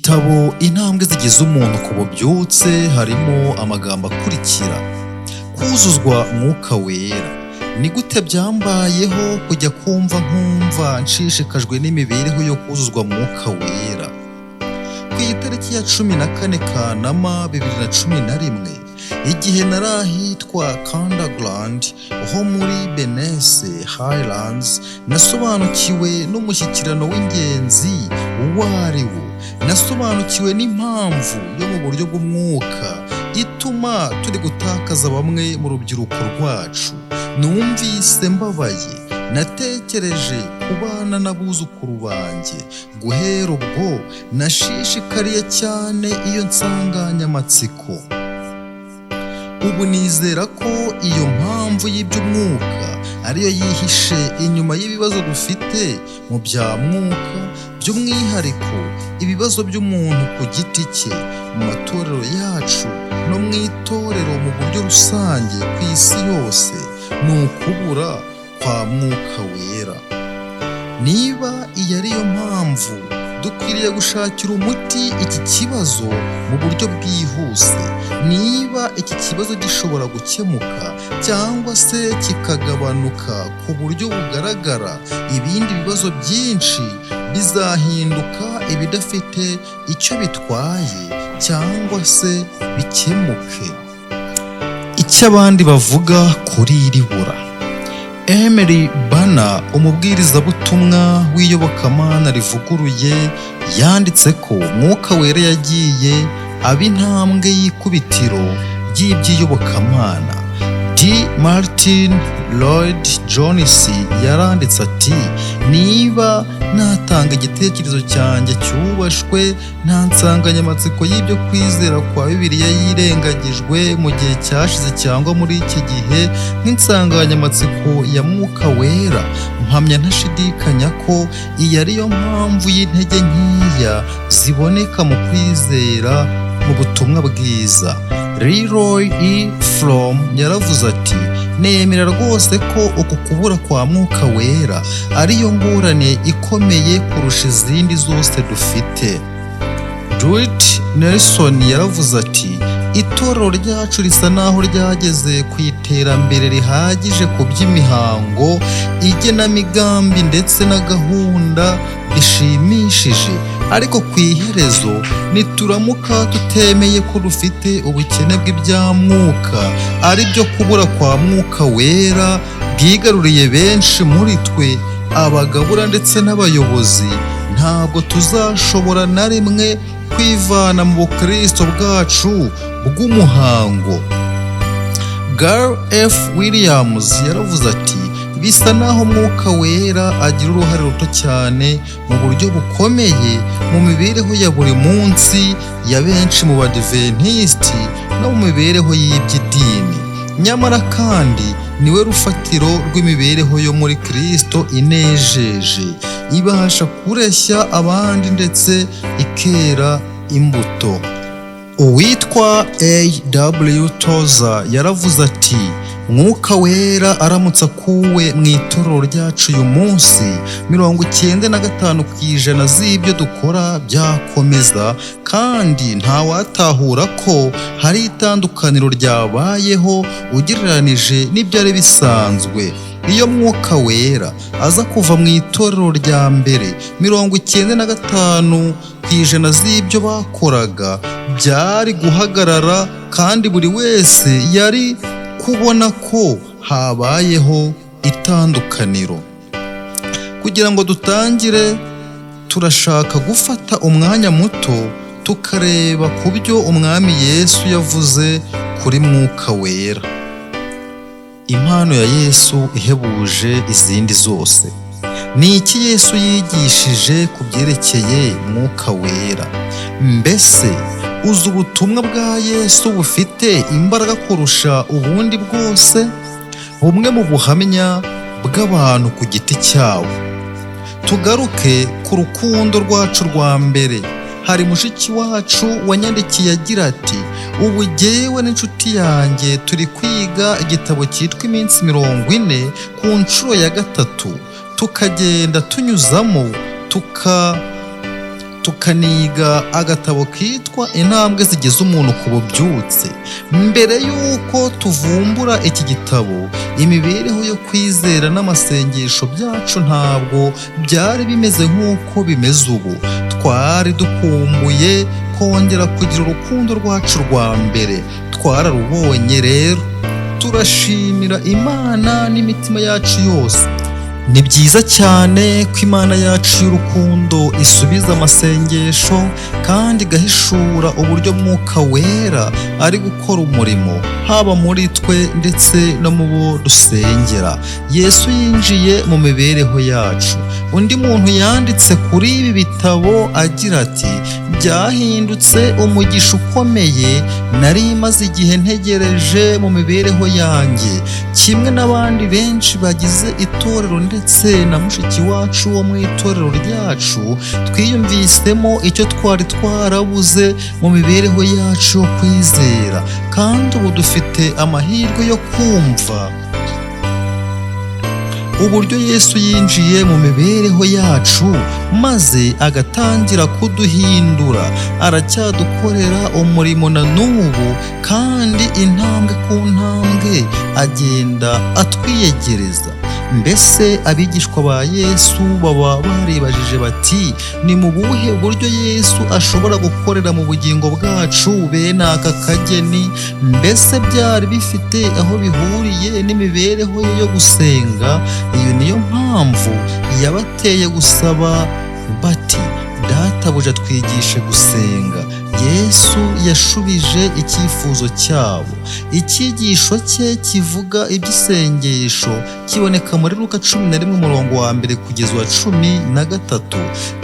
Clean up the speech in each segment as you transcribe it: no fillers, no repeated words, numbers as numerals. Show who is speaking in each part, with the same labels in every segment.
Speaker 1: gitabo intambwe zigize umuntu ku bubyutse harimo amagambo akurikira: kuzuzwa mwuka wera. Ni gute byambayeho kujya nkumva nshishikajwe n'imibereho yo kuzuzwa mwuka wera? Ku itariki ya 14 Kanama 2011, igihe nari ahitwa Kandagrand ho muri Benesse Highlands, nasobanukiwe n'umushyikirano w'ingenzi uwo ari wo. Nasobanukiwe n'impamvu yo mu buryo bw'umwuka ituma turi gutakaza bamwe mu rubyiruko rwacu. Numvise mbabaye, natekereje kubana n'abuzukuru banjye. Guhera ubwo nashishikariye cyane iyo nsanganyamatsiko. Ubu nizera ko iyo mpamvu y'iby'umwuka ariyo yihishe inyuma y'ibibazo dufite mu bya mwuka, by'umwihariko ibibazo by'umuntu ku giti cye, mu matorero yacu no mu itorero mu buryo rusange ku isi yose, ni ukubura kwa mwuka wera. Niba iyo ariyo mpamvu, dukwiriye gushakira umuti iki kibazo mu buryo bwihuse. Niba iki kibazo gishobora gukemuka cyangwa se kikagabanuka ku buryo bugaragara, ibindi bibazo byinshi bizahinduka ibidafite icyo bitwaye cyangwa se bikemuke. Icyo abandi bavuga kuri iri bura. Emery Bana, umubwirizabutumwa w'iyobokamana rivuguruye, yanditse ko mwuka wera yagiye aba intambwe y'ikubitiro ry'iby'iyobokamana. D. Martin Lloyd-Jones yaranditse ati: niba natanga igitekerezo cyanjye cyubashwe, nta nsanganyamatsiko y'ibyo kwizera kwa Bibiliya yirengagijwe mu gihe cyashize cyangwa muri iki gihe nk'insanganyamatsiko ya mwuka wera, mpamya ntashidikanya ko iyi ariyo mpamvu y'intege nkeya ziboneka mu kwizera mu butumwa bwiza. Leroy E. Fromm yaravuze ati: nemera rwose ko uku kubura kwa mwuka wera ariyo ngorane ikomeye kurusha izindi zose dufite. Dwight Nelson yaravuze ati: itorero ryacu risa naho ryageze ku iterambere rihagije ku by'imihango, igenamigambi ndetse na gahunda bishimishije, ariko ku iherezo nituramuka tutemeye ko dufite ubukene bw'ibya mwuka, ari byo kubura kwa mwuka wera bwigaruriye benshi muri twe, abagabura ndetse n'abayobozi, ntabwo tuzashobora na rimwe kwivana mu bukristo bwacu bw'umuhango. Gary F. Williams yaravuze ati: bisa naho mwuka wera agira uruhare ruto cyane mu buryo bukomeye mu mibereho ya buri munsi ya benshi mu badiventisti no mu mibereho y'iby'idini. Nyamara kandi niwe rufatiro rw'imibereho yo muri Kristo inejeje, ibasha kureshya abandi ndetse ikera imbuto. Uwitwa A.W. Tozer yaravuze ati: mwuka wera aramutse akuwe mu itorero ryacu uyu munsi, 95% z'ibyo dukora byakomeza, kandi ntawatahura ko hari itandukaniro ryabayeho ugereranije n'ibyari bisanzwe. Iyo mwuka wera aza kuva mu itorero rya mbere, 95% z'ibyo bakoraga byari guhagarara, kandi buri wese yari kubona ko habayeho itandukaniro. Kugira ngo dutangire, turashaka gufata umwanya muto tukareba ku byo umwami Yesu yavuze kuri mwuka wera. Impano ya Yesu ihebuje izindi zose. Ni iki Yesu yigishije ku byerekeye mwuka wera? Mbese uzi ubutumwa bwa Yesu bufite imbaraga kurusha ubundi bwose? Bumwe mu buhamya bw'abantu ku giti cyabo. Tugaruke ku rukundo rwacu rwa mbere. Hari mushiki wacu wanyandikiye agira ati: ubu jyewe n'inshuti yanjye turi kwiga igitabo cyitwa iminsi 40 ku nshuro ya 3, tukagenda tunyuzamo tukaniga agatabo kitwa intambwe zigeza umuntu ku bubyutse. Mbere y'uko tuvumbura iki gitabo, imibereho yo kwizera n'amasengesho byacu ntabwo byari bimeze nk'uko bimeze ubu. Twari dukumbuye kongera kugira urukundo rwacu rwa mbere. Twararubonye rero, turashimira Imana n'imitima yacu yose. Ni byiza cyane ko Imana yacu y'urukundo isubiza amasengesho kandi igahishura uburyo Mwuka Wera ari gukora umurimo haba muri twe ndetse no mu bo dusengera. Yesu yinjiye mu mibereho yacu. Undi muntu yanditse kuri ibi bitabo agira ati, byahindutse umugisha ukomeye nari maze igihe ntegereje mu mibereho yanjye. Kimwe n'abandi benshi bagize itorero ndetse na mushiki wacu wo mu itorero ryacu, twiyumvisemo icyo twari twarabuze mu mibereho yacu yo kwizera, kandi ubu dufite amahirwe yo kumva uburyo Yesu yinjiye mu mibereho yacu maze agatangira kuduhindura. Aracyadukorera umurimo na n'ubu, kandi intambwe ku ntambwe agenda atwiyegereza. Mbese abigishwa ba Yesu baba baribajije bati, ni mu buhe buryo Yesu ashobora gukorera mu bugingo bwacu bene aka kageni? Mbese byari bifite aho bihuriye n'imibereho ye yo gusenga? Iyo niyo mpamvu yabateye gusaba bati, Databuja twigishe gusenga. Yesu yashubije icyifuzo cyabo. Icyigisho cye kivuga iby'isengesho kiboneka muri Luka 11:1 kugeza 13.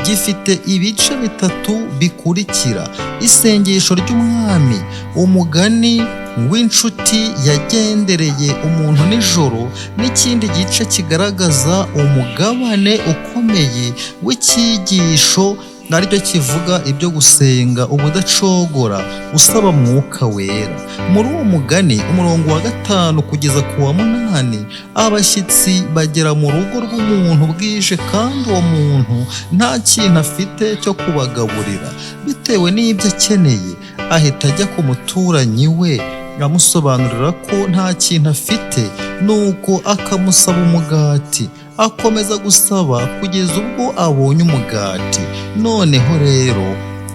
Speaker 1: Gifite ibice bitatu bikurikira: isengesho ry'umwami, umugani w'inshuti yagendereye umuntu nijoro, n'ikindi gice kigaragaza umugabane ukomeye w'icyigisho naryo kivuga ibyo gusenga ubudacogora usaba Mwuka Wera. Muri uwo mugani, umurongo wa 5 kugeza ku wa 8, abashyitsi bagera mu rugo rw'umuntu bwije kandi uwo muntu nta kintu afite cyo kubagaburira. Bitewe n'ibyo akeneye, ahita ajya ku muturanyi we amusobanurira ko nta kintu afite, nuko akamusaba umugati. Akomeza gusaba kugeza ubwo abonye umugati. Noneho rero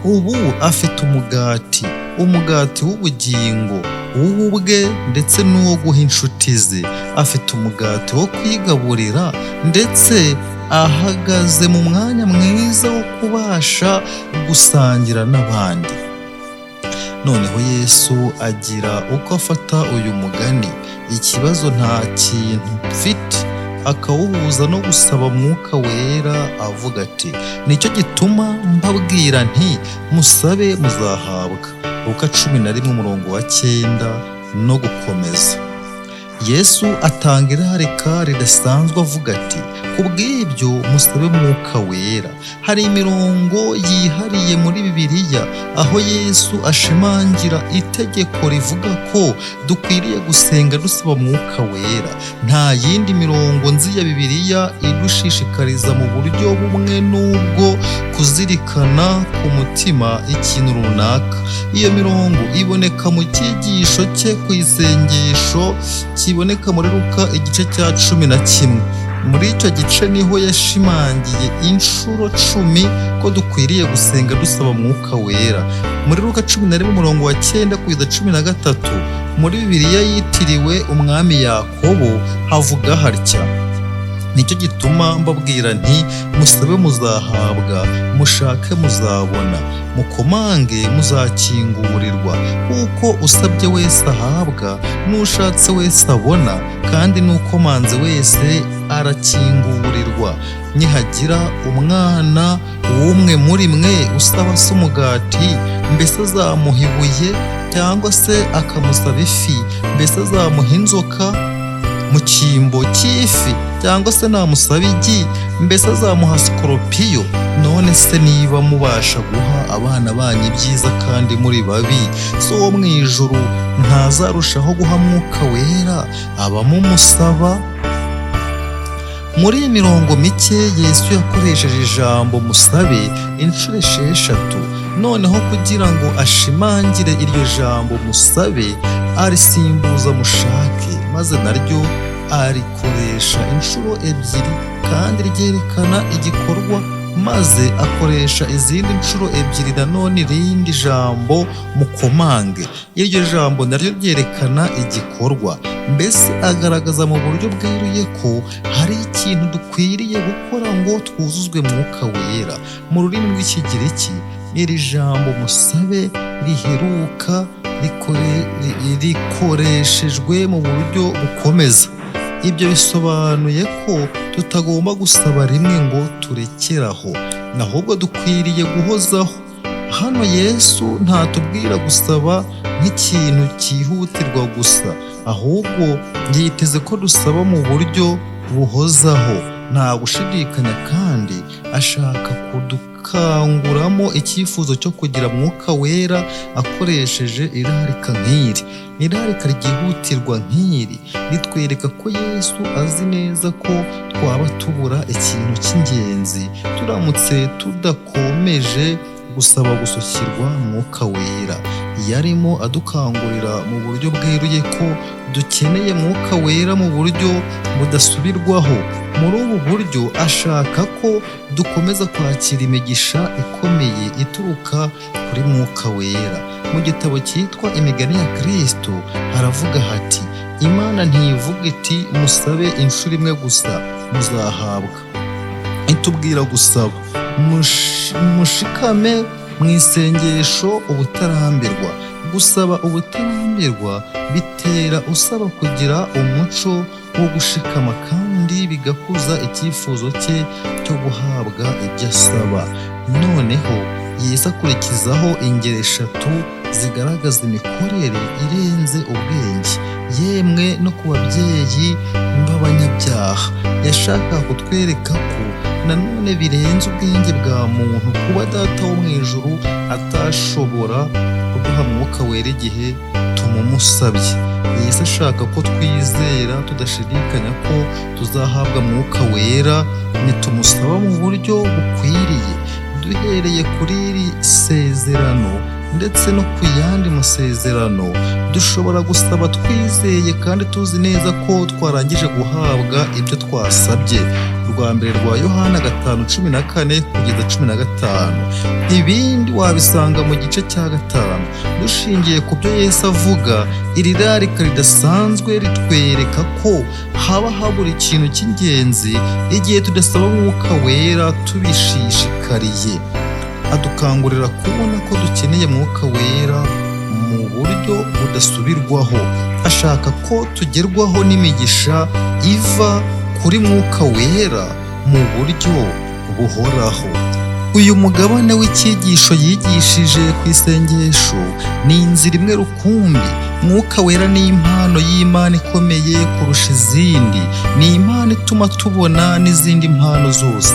Speaker 1: ubu afite umugati w'ubugingo, uw'ubwe ndetse n'uwo guha inshuti ze. Afite umugati wo kwigaburira ndetse ahagaze mu mwanya mwiza wo kubasha gusangira n'abandi. Noneho Yesu agira uko afata uyu mugani, ikibazo nta kintu mfite, akawuhuza no gusaba Mwuka Wera avuga ati, nicyo gituma mbabwira nti musabe muzahabwa. Luka 11:9 no gukomeza. Yesu atanga irarika ridasanzwe avuga ati, kubw'ibyo musabe Mwuka Wera. Hari imirongo yihariye muri Bibiliya aho Yesu ashimangira itegeko rivuga ko dukwiriye gusenga dusaba Mwuka Wera. Nta yindi mirongo nzi ya Bibiliya idushishikariza mu buryo bumwe n'ubwo kuzirikana ku mutima ikintu runaka. Iyo mirongo iboneka mu cyigisho cye ku isengesho kiboneka muri Luka igice cya 11. Muri icyo gice niho yashimangiye inshuro 10 ko dukwiriye gusenga dusaba Mwuka Wera. Muri Luka 11:9 kugeza 13, muri Bibiliya yitiriwe umwami Yakobo havuga hatya, nicyo gituma mbabwira nti musabe muzahabwa, mushake muzabona, mukomange muzakingurirwa. Kuko usabye wese ahabwa, n'ushatse wese abona, kandi n'ukomanze wese arakingurirwa. Nihagira umwana w'umwe muri mwe usaba se umugati, mbese azamuha ibuye? Cyangwa se akamusaba ifi, mbese azamuha inzoka mu cyimbo cy'ifi? Cyangwa se namusaba igi, mbese azamuha sikoropiyo? None se niba mubasha guha abana banyu ibyiza kandi muri babi, so wo mu ijuru ntazarushaho guha Mwuka Wera abamumusaba? Muri iyi mirongo mike Yesu yakoresheje ijambo musabe inshuro 6. Noneho kugira ngo ashimangire iryo jambo musabe arisimbuza mushake, maze naryo arikoresha inshuro 2 kandi ryerekana igikorwa, maze akoresha izindi nshuro 2 nanone irindi jambo mukomange. Iryo jambo naryo ryerekana igikorwa, mbese agaragaza mu buryo bweruye ko hari ikintu dukwiriye gukora ngo twuzuzwe Mwuka Wera. Mu rurimi rw'Ikigiriki iri jambo musabe riheruka rikoreshejwe mu buryo bukomeza. Ibyo bisobanuye ko tutagomba gusaba rimwe ngo turekeraho, ahubwo dukwiriye guhozaho. Hano Yesu ntatubwira gusaba nk'ikintu cyihutirwa gusa, ahubwo yiteze ko dusaba mu buryo buhozaho nta gushidikanya, kandi ashaka kudukanguramo icyifuzo cyo kugira Mwuka Wera akoresheje irarika nk'iri. Irarika ryihutirwa nk'iri ritwereka ko Yesu azi neza ko twaba tubura ikintu cy'ingenzi turamutse tudakomeje gusaba gusukirwa Mwuka Wera. Yarimo adukangurira mu buryo bweruye ko dukeneye Mwuka Wera mu buryo budasubirwaho. Muri ubu buryo ashaka ko dukomeza kwakira imigisha ikomeye ituruka kuri Mwuka Wera. Mu gitabo cyitwa Imigani ya Kristo haravuga hati, Imana ntivuga iti musabe inshuro 1 gusa muzahabwa, itubwira gusaba mushikame mu isengesho ubutarambirwa. Gusaba ubutarambirwa bitera usaba kugira umuco wo gushikama, kandi bigakuza icyifuzo cye cyo guhabwa ibyo asaba. Noneho Yesu akurikizaho ingero 3 zigaragaza imikorere irenze ubwenge, yemwe no ku babyeyi b'abanyabyaha. Yashakaga kutwereka ko nanone birenze ubwenge bwa muntu kuba Data wo mu ijuru atashobora kuduha Mwuka Wera igihe tumumusabye. Yesu ashaka ko twizera tudashidikanya ko tuzahabwa Mwuka Wera nitumusaba mu buryo bukwiriye. Duhereye kuri iri sezerano ndetse no ku yandi masezerano, dushobora gusaba twizeye kandi tuzi neza ko twarangije guhabwa ibyo twasabye. Urwa mbere rwa Yohana 5:14-15. Ibindi wabisanga mu gice cya 5. Dushingiye ku byo Yesu avuga, iri rarika ridasanzwe ritwereka ko haba habura ikintu cy'ingenzi igihe tudasaba Mwuka Wera tubishishikariye. Adukangurira kubona ko dukeneye Mwuka Wera mu buryo budasubirwaho. Ashaka ko tugerwaho n'imigisha iva kuri Mwuka Wera mu buryo buhoraho. Uyu mugabane w'icyigisho yigishije ku isengesho ni inzira imwe rukumbi. Mwuka Wera ni impano y'Imana ikomeye kurusha izindi. Ni impano ituma tubona n'izindi mpano zose.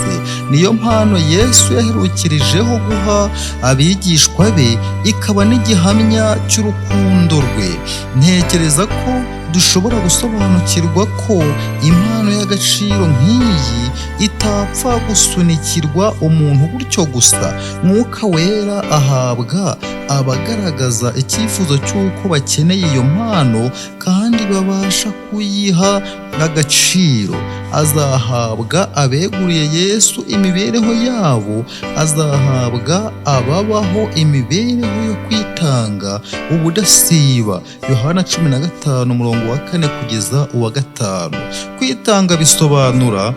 Speaker 1: Niyo mpano Yesu yaherukirijeho guha abigishwa be, ikaba n'igihamya cy'urukundo rwe. Ntekereza ko dushobora gusobanukirwa ko impano y'agaciro nk'iyi itapfa gusunikirwa umuntu gutyo gusa. Mwuka Wera ahabwa abagaragaza icyifuzo cy'uko bakeneye iyo mpano kandi babasha kuyiha agaciro. Azahabwa abeguriye Yesu imibereho yabo, azahabwa ababaho imibereho yo kwitanga ubudasiba. Yohana 15:4-5. Kwitanga bisobanura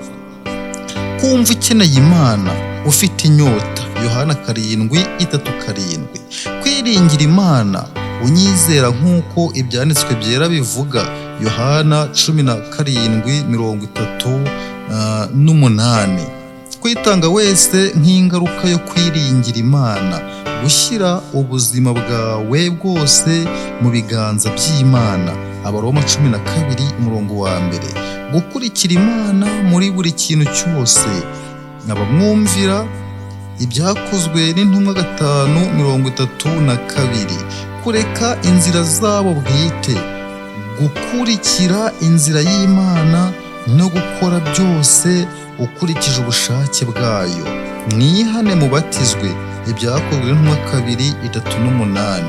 Speaker 1: kumva ukeneye Imana ufite inyota. Yohana 7:3. Kwiringira Imana unyizera nk'uko ibyanditswe byera bivuga. Yohana 17:38. Kwitanga wese nk'ingaruka yo kwiringira Imana, gushyira ubuzima bwawe bwose mu biganza by'Imana. Abaroma 12:1. Gukurikira Imana muri buri kintu cyose. Abamwumvira Ibyakozwe n'Intumwa 5:32. Kureka inzira zabo bwite, gukurikira inzira y'Imana no gukora byose ukurikije ubushake bwayo. Mwihane mubatizwe. Ibyakozwe n'intumwa 2:3-8.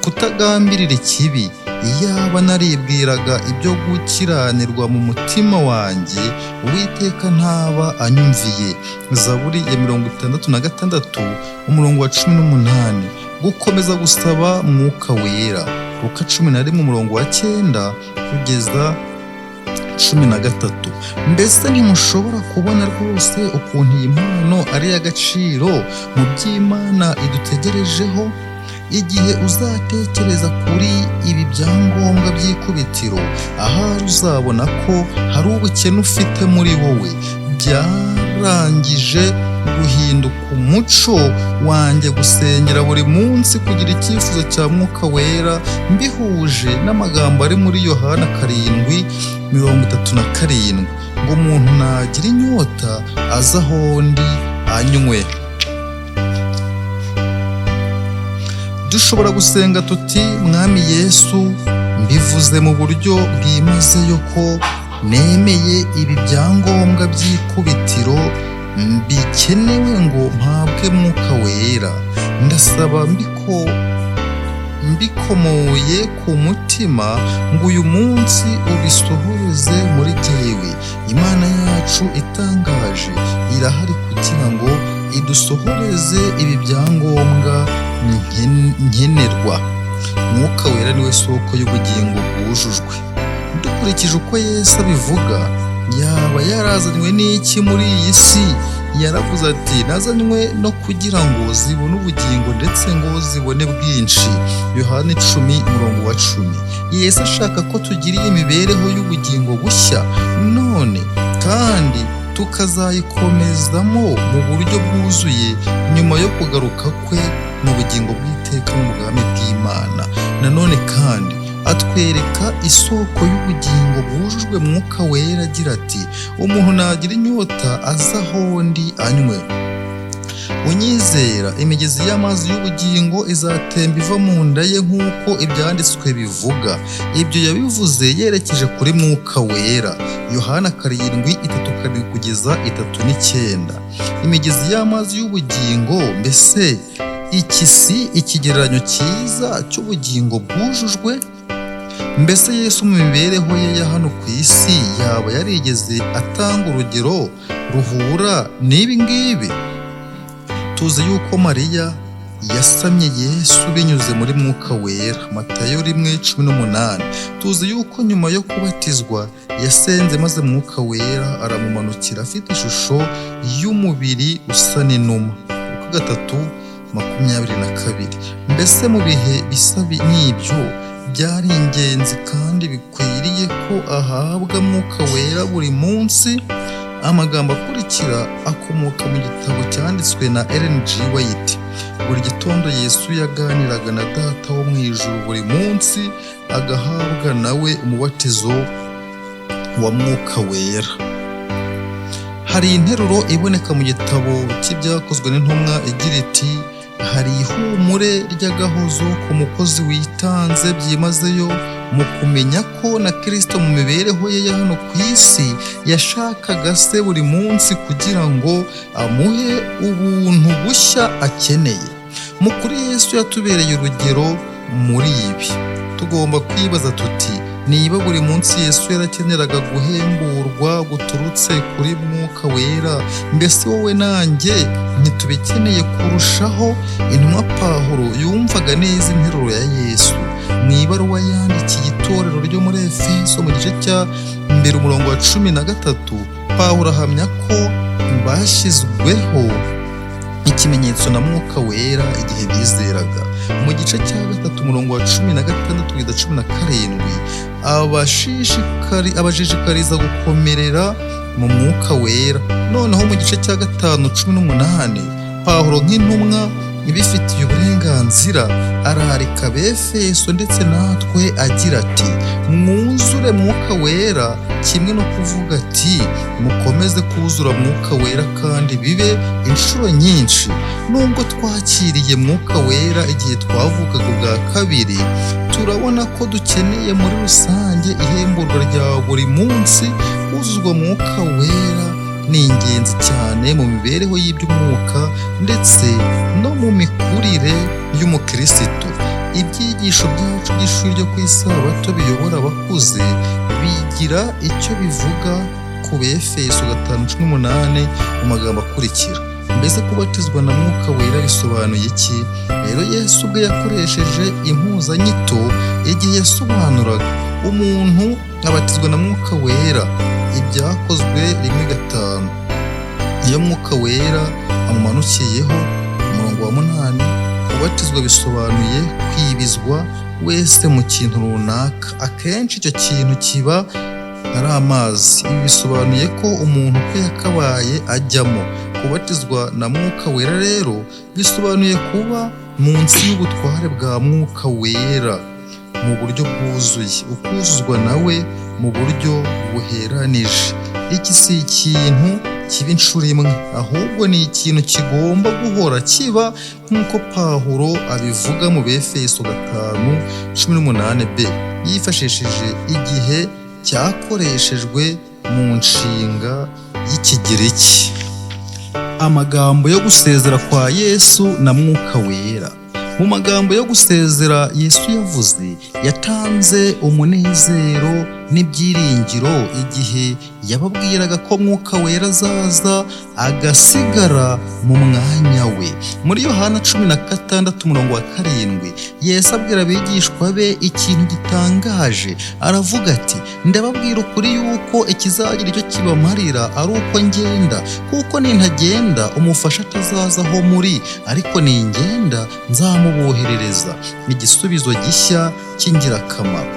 Speaker 1: Kutagambirira ikibi. Iyaba naribwiraga ibyo gukiranirwa mu mutima wanjye, Uwiteka ntaba anyumviye. Zaburi ya 66:18. Gukomeza gusaba Mwuka Wera. Luka 11:9-13. Mbese ntimushobora kubona rwose ukuntu iyi mpano ari iy'agaciro mu by'Imana idutegerejeho? Igihe uzatekereza kuri ibi byangombwa by'ikubitiro, ahari uzabona ko hari ubukene ufite muri wowe. Byarangije guhinduka umuco wanjye gusengera buri munsi kugira icyifuzo cya Mwuka Wera, mbihuje n'amagambo ari muri Yohana 7:37 ngo umuntu nagira inyota aze aho ndi anywe. Dushobora gusenga tuti: Mwami Yesu, mbivuze mu buryo bwimazeyo ko nemeye ibi byangombwa by'ikubitiro bikenewe ngo mpabwe Mwuka Wera. Ndasaba mbikomoye ku mutima ngo uyu munsi ubisohoreze muri jyewe. Imana yacu itangaje irahari kugira ngo idusohoreze ibi byangombwa nkenerwa. Mwuka Wera niwe soko y'ubugingo bwujujwe. Dukurikije uko Yesu abivuga, yaba yarazanywe n'iki muri iyi si? Yaravuze ati: nazanywe no kugira ngo zibone ubugingo ndetse ngo zibone bwinshi. Yohana 10:10. Yesu ashaka ko tugira imibereho y'ubugingo bushya none kandi tukazayikomezamo mu buryo bwuzuye nyuma yo kugaruka kwe mu bugingo bw'iteka mu bwami bw'Imana. Nanone kandi atwereka isoko y'ubugingo bwujujwe Mwuka Wera agira ati: umuntu nagira inyota aza aho ndi anywe. Unyizera, imigezi y'amazi y'ubugingo izatemba iva mu nda ye nk'uko ibyanditswe bivuga. Ibyo yabivuze yerekeje kuri Mwuka Wera. Yohana 7:3-9. Imigezi y'amazi y'ubugingo, mbese iki si ikigereranyo cyiza cy'ubugingo bwujujwe? Mbese Yesu mu mibereho ye ya hano ku isi yaba yarigeze atanga urugero ruhura n'ibi ngibi? Tuzi yuko Mariya yasamye Yesu binyuze muri Mwuka Wera. Matayo 1:18. Tuzi yuko nyuma yo kubatizwa yasenze maze Mwuka Wera aramumanukira afite ishusho y'umubiri usa n'inuma. Luka 3:22. Mbese mu bihe bisa n'ibyo byari ingenzi kandi bikwiriye ko ahabwa Mwuka Wera buri munsi. Amagambo akurikira akomoka mu gitabo cyanditswe na Ellen G. White. Buri gitondo Yesu yaganiraga na Data wo mu ijuru buri munsi, agahabwa nawe umubatizo wa Mwuka Wera. Hari interuro iboneka mu gitabo cy'ibyakozwe n'intumwa igira iti: hari ihumure ry'agahozo ku mukozi witanze byimazeyo mu kumenya ko na Kristo mu mibereho ye ya hano ku isi yashakaga se buri munsi kugira ngo amuhe ubuntu bushya akeneye. Mu kuri Yesu yatubereye urugero muri ibi. Tugomba kwibaza tuti: niba buri munsi Yesu yarakeneraga guhemburwa guturutse kuri Mwuka Wera, mbese wowe nanjye ntitubikeneye kurushaho? Intumwa Pawulo yumvaga neza interuro ya Yesu. Mu ibaruwa yandikiye itorero ryo muri Efeso mu gice cya 1:13, Pawulo ahamya ko bashyizweho ikimenyetso na Mwuka Wera igihe bizeraga. Mu gice cya 3:16-17 abashishikariza gukomerera mu Mwuka Wera. Noneho mu gice cya 5:18 Pawulo nk'intumwa ibifitiye uburenganzira nzira ararika Abefeso ndetse natwe agira ati mwuzure Mwuka Wera, kimwe no kuvuga ati mukomeze kuzura Mwuka Wera kandi bibe inshuro nyinshi. Nubwo twakiriye Mwuka Wera igihe twavukaga ubwa kabiri, turabona ko dukeneye muri rusange ihemburwa rya buri munsi. Kuzuzwa Mwuka Wera ni ingenzi cyane mu mibereho y'iby'umwuka ndetse no mu mikurire y'umukirisitu. Ibyigisho byacu by'ishuri ryo ku isabato biyobora abakuze bigira icyo bivuga ku Befeso 5:18 mu magambo akurikira: mbese kubatizwa na Mwuka Wera bisobanuye iki? Rero Yesu ubwe yakoresheje impuzanyito igihe yasobanuraga umuntu abatizwa na Mwuka Wera. Ibyakozwe 1:5. Iyo Mwuka Wera amumanukiyeho, umurongo wa 8, kubatizwa bisobanuye kwibizwa wese mu kintu runaka. Akenshi icyo kintu kiba ari amazi. Ibi bisobanuye ko umuntu uko yakabaye ajyamo. Kubatizwa na Mwuka Wera rero bisobanuye kuba munsi y'ubutware bwa Mwuka Wera mu buryo bwuzuye, ukuzuzwa nawe mu buryo buheranije. Iki si ikintu kiba inshuro imwe, ahubwo ni ikintu kigomba guhora kiba, nk'uko Pawulo abivuga mu Befeso 5:18b yifashishije igihe cyakoreshejwe mu nshinga y'Ikigiriki. Amagambo yo gusezera kwa Yesu na Mwuka Wera. Mu magambo yo gusezera Yesu yavuze, yatanze umunezero n'ibyiringiro igihe yababwiraga ko Mwuka Wera azaza agasigara mu mwanya we. Muri Yohana 16:7 Yesu abwira abigishwa be ikintu gitangaje. Aravuga ati ndababwira ukuri yuko ikizagira icyo kibamarira ari uko ngenda, kuko nintagenda umufasha atazaza aho muri, ariko ningenda nzamuboherereza. Igisubizo gishya cy'ingirakamaro.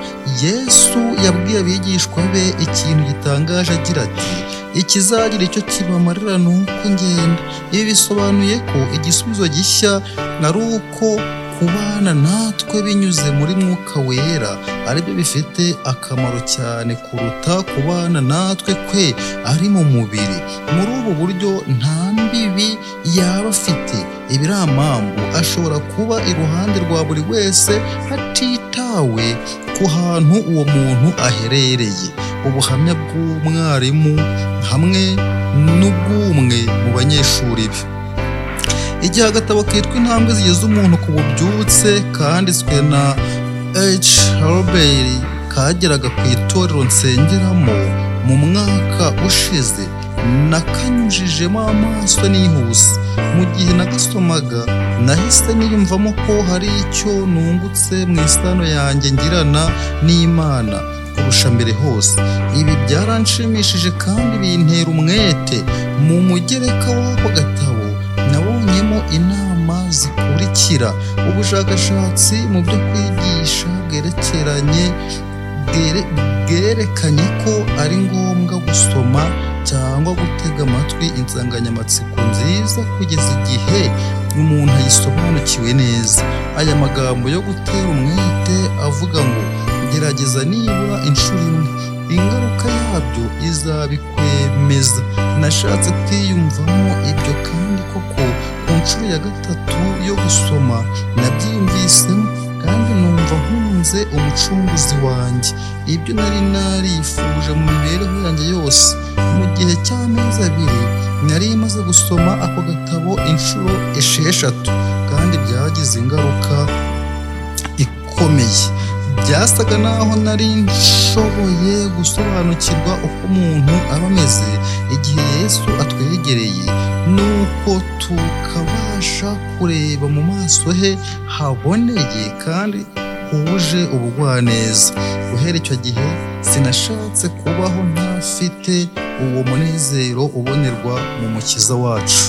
Speaker 1: Yesu yabwiye abigishwa be ikintu gitangaje agira ati ikizagira icyo kibamarira ni uko ngenda. Ibi bisobanuye ko igisubizo gishya ari uko kubana natwe binyuze muri Mwuka Wera aribyo bifite akamaro cyane kuruta kubana natwe kwe ari mu mubiri. Muri ubu buryo nta mbibi yaba afite. Ibiramambu ashobora kuba iruhande rwa buri wese hatitawe ku hantu uwo muntu aherereye. Ubuhamya bw'umwarimu hamwe n'ubw'umwe mu banyeshuri be. Igihe agatabo kitwa Intambwe zigeza umuntu ku bubyutse kanditswe na H. Halberry kageraga ku itorero nsengeramo mu mwaka ushize, nakanyujijemo amaso nihuse. Mu gihe nagasomaga nahise niyumvamo ko hari icyo nungutse mu isano yanjye ngirana n'Imana kurusha mbere hose. Ibi byaranshimishije kandi bintera umwete. Mu mugereka w'ako gatabo nabonyemo inama zikurikira: ubushakashatsi mu byo kwigisha bwerekanye ko ari ngombwa gusoma cyangwa gutega amatwi insanganyamatsiko nziza kugeza igihe umuntu ayisobanukiwe neza. Aya magambo yo gutera umwete avuga ngo gerageza nibura inshuro imwe, ingaruka yabyo izabikwemeza. Nashatse kwiyumvamo ibyo kandi koko ku nshuro ya 3 yo gusoma nabyiyumvisemo kandi numva nkunze umucunguzi wanjye. Ibyo nari narifuje mu mibereho yanjye yose. Mu gihe cy'amezi 2 nari maze gusoma ako gatabo inshuro 6 kandi byagize ingaruka ikomeye. Byasaga naho nari nshoboye gusobanukirwa uko umuntu aba ameze igihe Yesu atwegereye, nuko tukabasha kureba mu maso he haboneye kandi huje ubugwaneza. Guhera icyo gihe sinashatse kubaho ntafite uwo munezero ubonerwa mu Mukiza wacu.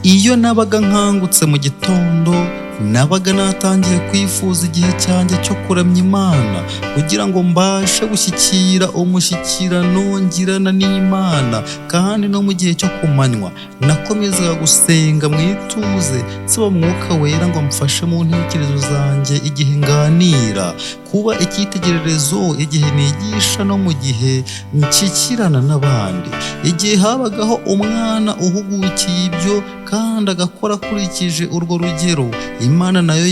Speaker 1: Iyo nabaga nkangutse mu gitondo nabaga natangiye kwifuza igihe cyanjye cyo kuramya Imana kugira ngo mbashe gushyikira umushyikirano ngirana n'Imana. Kandi no mu gihe cyo kumanywa nakomezaga gusenga mu ituze, nsaba Mwuka Wera ngo amfashe mu ntekerezo zanjye igihe nganira, kuba icyitegererezo igihe nigisha no mu gihe nshyikirana n'abandi. Igihe habagaho umwana uhugukiye ibyo kandi agakora akurikije urwo rugero, Imana nayo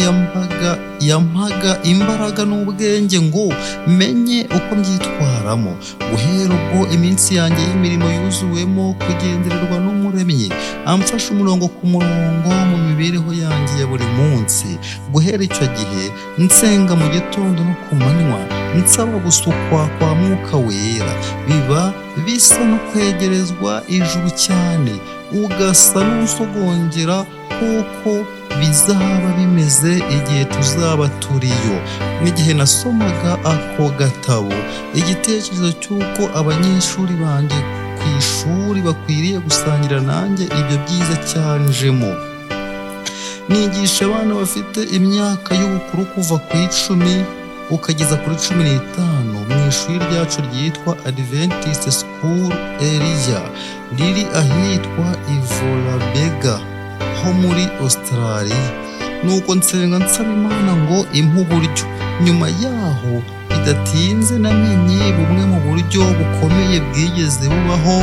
Speaker 1: yampaga imbaraga n'ubwenge ngo menye uko mbyitwaramo. Guhera ubwo iminsi yanjye y'imirimo yuzuwemo kugendererwa n'Umuremyi, amfasha umurongo ku murongo mu mibereho yanjye ya buri munsi. Guhera icyo gihe nsenga mu gitondo no ku manywa, nsaba gusukwa kwa Mwuka Wera. Biba bisa no kwegerezwa ijuru cyane, ugasa n'usogongera kuko bizaba bimeze igihe tuzaba turiyo. N'igihe nasomaga ako gatabo, igitekerezo cy'uko abanyeshuri banjye ku ishuri bakwiriye gusangira nanjye ibyo byiza cyanjemo. Nigisha abana bafite imyaka y'ubukuru kuva ku 10 ukageza kuri 15 mu ishuri ryacu ryitwa Adventist School Area riri ahitwa Ivolabega ho muri Australia. Nuko nsenga nsaba Imana ngo impe uburyo. Nyuma yaho bidatinze namenye bumwe mu buryo bukomeye bwigeze bubaho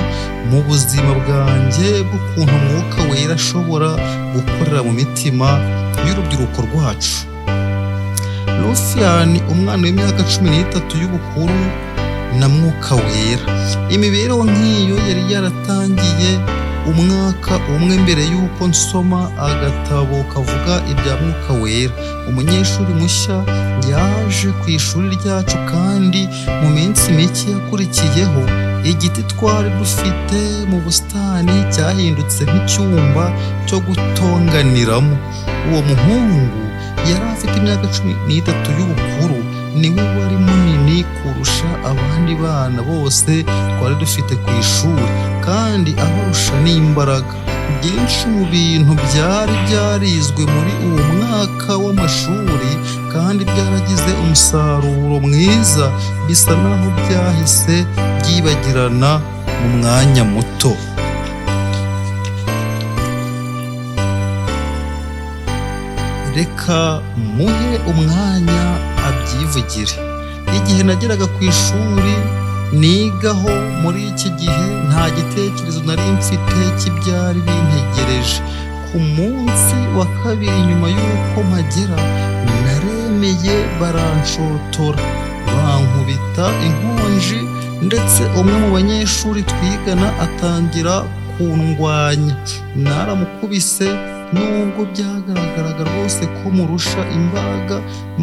Speaker 1: mu buzima bwanjye bw'ukuntu Mwuka Wera ashobora gukorera mu mitima y'urubyiruko rwacu. Lufian, umwana w'imyaka 13 y'ubukuru na Mwuka Wera. Imibereho nk'iyo yari yaratangiye umwaka umwe mbere y'uko nsoma agatabo kavuga ibya Mwuka Wera. Umunyeshuri mushya yaje ku ishuri ryacu kandi mu minsi mike yakurikiyeho igiti twari dufite mu busitani cyahindutse nk'icyumba cyo gutonganiramo. Uwo muhungu yari afite imyaka 13 y'ubukuru, niwe wari munini kurusha abandi bana bose twari dufite ku ishuri kandi abarusha n'imbaraga. Byinshi mu bintu byari byarizwe muri uwo mwaka w'amashuri kandi byaragize umusaruro mwiza, bisa naho byahise byibagirana mu mwanya muto. Reka muhe umwanya abyivugire. Igihe nageraga ku ishuri nigaho muri iki gihe, nta gitekerezo nari mfite cy'ibyari bintegereje. Ku munsi wa 2 nyuma y'uko mpagera, naremeye baranshotora, bankubita inkonji, ndetse umwe mu banyeshuri twigana atangira kundwanya. Naramukubise nubwo byagaragaraga rwose ko murusha imbaraga,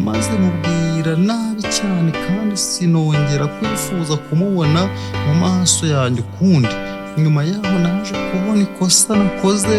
Speaker 1: maze mubwira nabi cyane kandi sinongera kwifuza kumubona mu maso yanjye ukundi. Nyuma yaho naje kubona ikosa nakoze,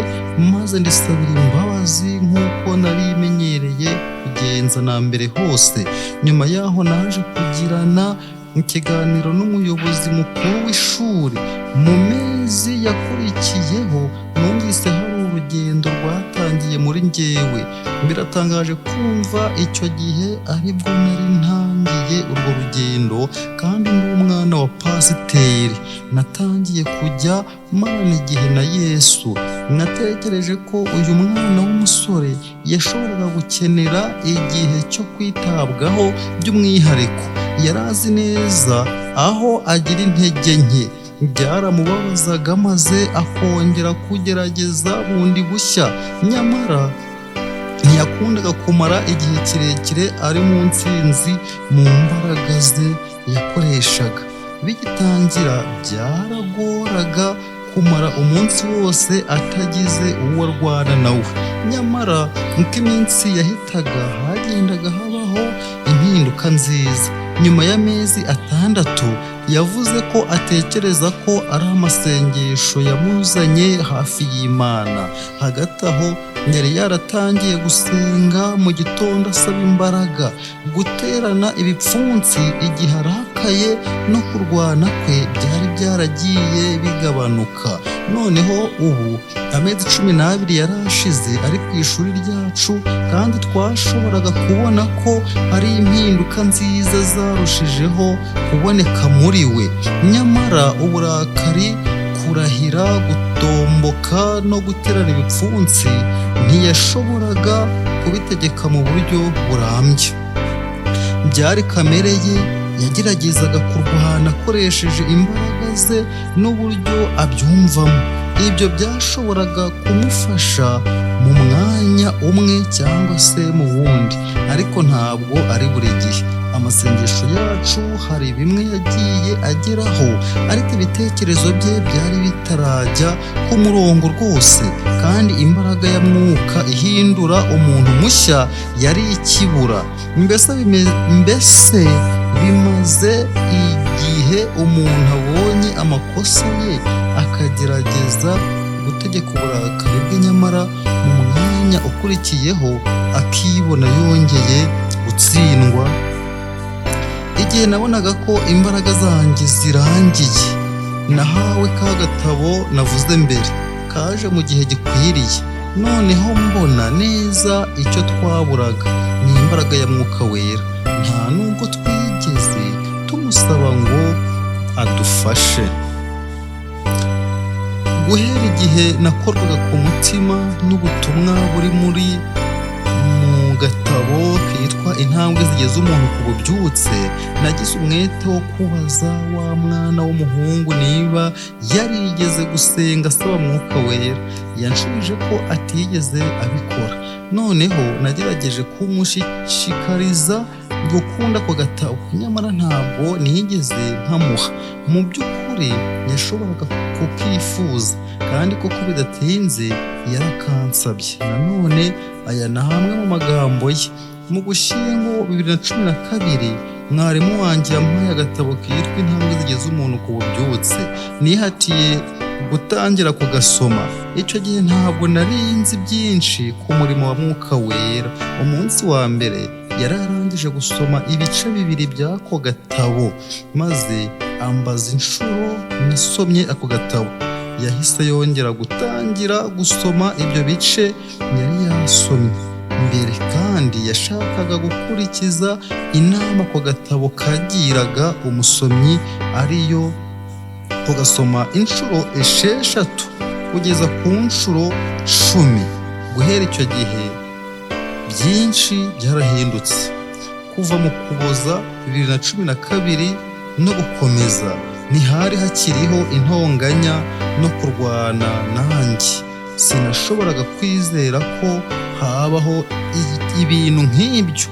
Speaker 1: maze ndisabira imbabazi nk'uko nari menyereye kugenza na mbere hose. Nyuma yaho naje kugirana ikiganiro n'umuyobozi mukuru w'ishuri. Mu mezi yakurikiyeho numvise hari urugendo rwatangiye muri njyewe. Biratangaje kumva icyo gihe aribwo nari ntangiye urwo rugendo kandi n'umwana wa pasiteri. Natangiye kujya marana igihe na Yesu. Natekereje ko uyu mwana w'umusore yashoboraga gukenera igihe cyo kwitabwaho by'umwihariko. Yari azi neza aho agira intege nke. Byaramubabazaga maze akongera kugerageza bundi bushya. Nyamara ntiyakundaga kumara igihe kirekire ari mu ntsinzi mu mbaraga ze yakoreshaga. Bigitangira byaragoraga kumara umunsi wose atagize uwo arwana nawe. Nyamara uko iminsi yahitaga hagendaga habaho impinduka nziza. Nyuma y'amezi 6 yavuze ko atekereza ko ari amasengesho yamuzanye hafi y'Imana. Hagati aho yari yaratangiye gusenga mu gitondo asaba imbaraga, guterana ibipfunsi igihe arakaye no kurwana kwe byari byaragiye bigabanuka. Noneho ubu amezi 12 yari ashize ari ku ishuri ryacu, kandi twashoboraga kubona ko hari impinduka nziza zarushijeho kuboneka muri we. Nyamara uburakari, kurahira, gutomboka no guterana ibipfunsi ntiyashoboraga kubitegeka mu buryo burambye. Byari kamere ye, yageragezaga kurwana akoresheje imbaraga ze n'uburyo abyumvamo. Ibyo byashoboraga kumufasha mu mwanya umwe cyangwa se mu wundi, ariko ntabwo ari buri gihe. Amasengesho yacu hari bimwe yagiye ageraho, ariko ibitekerezo bye byari bitarajya ku murongo rwose, kandi imbaraga ya mwuka ihindura umuntu mushya yari ikibura. Mbese bimaze igihe umuntu abonye amakosa ye akagerageza gutegeka uburakari bwe, nyamara mu mwanya ukurikiyeho akibona yongeye gutsindwa. Igihe nabonaga ko imbaraga zanjye zirangiye, nahawe ka gatabo navuze mbere, kaje mu gihe gikwiriye. Noneho mbona neza icyo twaburaga ni imbaraga ya mwuka wera. Nta nubwo twigeze tumusaba ngo adufashe. Guhera igihe nakorwaga ku mutima n'ubutumwa buri mu gatabo kitwa Intambwe zigeza umuntu ku bubyutse, nagize umwete wo kubaza wa mwana w'umuhungu niba yarigeze gusenga asaba mwuka wera. Yanshubije ko atigeze abikora. Noneho nagerageje kumushishikariza gukunda ako gatabo, nyamara ntabwo nigeze nkamuha. Mu by'ukuri yashoboraga kukifuza, kandi koko bidatinze yarakansabye. Nanone aya ni amwe mu magambo ye. Mu Gushyingo 2012 mwarimu wanjye yampaye agatabo kitwa Intambwe zigeza umuntu ku bubyutse. Nihatiye gutangira kugasoma. Icyo gihe ntabwo nari nzi byinshi ku murimo wa mwuka wera. Umunsi wa mbere yari arangije gusoma ibice 2 by'ako gatabo, maze ambaza inshuro nasomye ako gatabo. Yahise yongera gutangira gusoma ibyo bice yari yasomye mbere, kandi yashakaga gukurikiza inama ako gatabo kagiraga umusomyi, ariyo kugasoma inshuro 6 kugeza ku nshuro 10. Guhera icyo gihe byinshi byarahindutse. Kuva mu Ukuboza 2012 no gukomeza, ntihari hakiriho intonganya no kurwana nanjye. Sinashoboraga kwizera ko habaho ibintu nk'ibyo.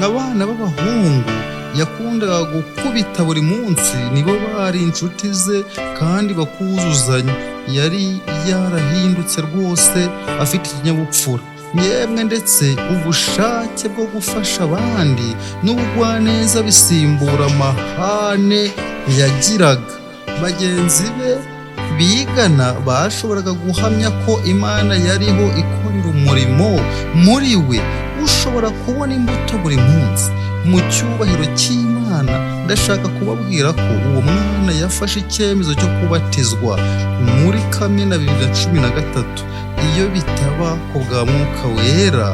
Speaker 1: Abana b'abahungu yakundaga gukubita buri munsi nibo bari inshuti ze kandi bakuzuzanya. Yari yarahindutse rwose, afite ikinyabupfura, yemwe ndetse ubushake bwo gufasha abandi n'ubugwaneza bisimbura amahane yagiraga. Bagenzi be bigana bashoboraga guhamya ko Imana yariho ikorera umurimo muri we. Ushobora kubona imbuto buri munsi mu cyubahiro cy'Imana. Ndashaka kubabwira ko uwo mwana yafashe icyemezo cyo kubatizwa muri Kamena 2013. Iyo bitaba ku bwa mwuka wera,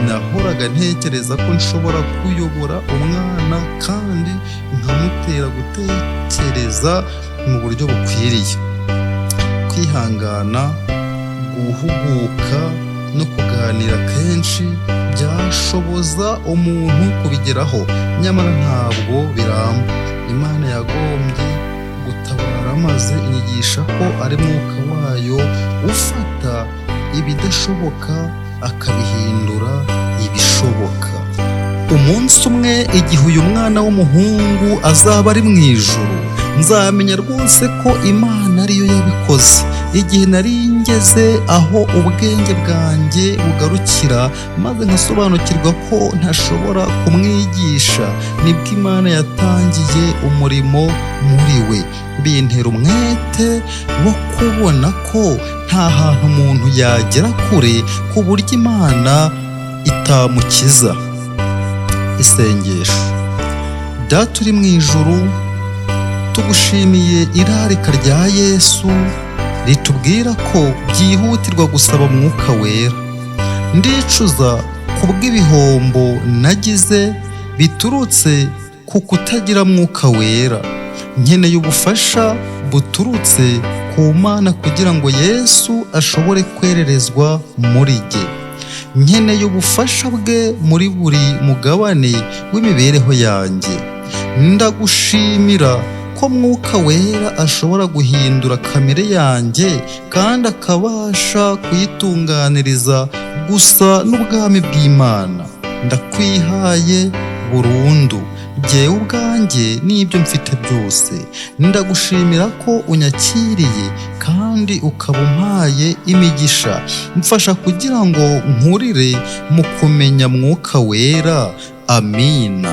Speaker 1: nahoraga ntekereza ko nshobora kuyobora umwana kandi nkamutera gutekereza mu buryo bukwiriye. Kwihangana, guhuguka no kuganira kenshi byashoboza umuntu kubigeraho, nyamara ntabwo biramba. Imana yagombye gutabara maze inyigisha ko ari mwuka wayo ufata ibidashoboka akabihindura ibishoboka. Umunsi umwe igihe uyu mwana w'umuhungu azaba ari mu ijuru, nzamenya rwose ko Imana ariyo yabikoze. igihe nari ngeze aho ubwenge bwanjye bugarukira maze nkasobanukirwa ko ntashobora kumwigisha, nibwo Imana yatangiye umurimo muri we. Bintera umwete wo kubona ko nta hantu umuntu yagera kure ku buryo Imana itamukiza. Isengesho. Data uri mu ijuru, tugushimiye irarika rya Yesu ritubwira ko byihutirwa gusaba Mwuka Wera. Ndicuza kubw'ibihombo nagize biturutse ku kutagira Mwuka Wera. Nkeneye ubufasha buturutse ku Mana kugira ngo Yesu ashobore kwererezwa muri jye. Nkeneye ubufasha bwe muri buri mugabane w'imibereho yanjye. Ndagushimira ko Mwuka Wera ashobora guhindura kamere yanjye kandi akabasha kuyitunganiriza gusa n'ubwami bw'Imana. Ndakwihaye burundu, jyewe ubwanjye n'ibyo mfite byose. Ndagushimira ko unyakiriye kandi ukaba umpaye imigisha. Mfasha kugira ngo nkurire mu kumenya Mwuka Wera. Amina.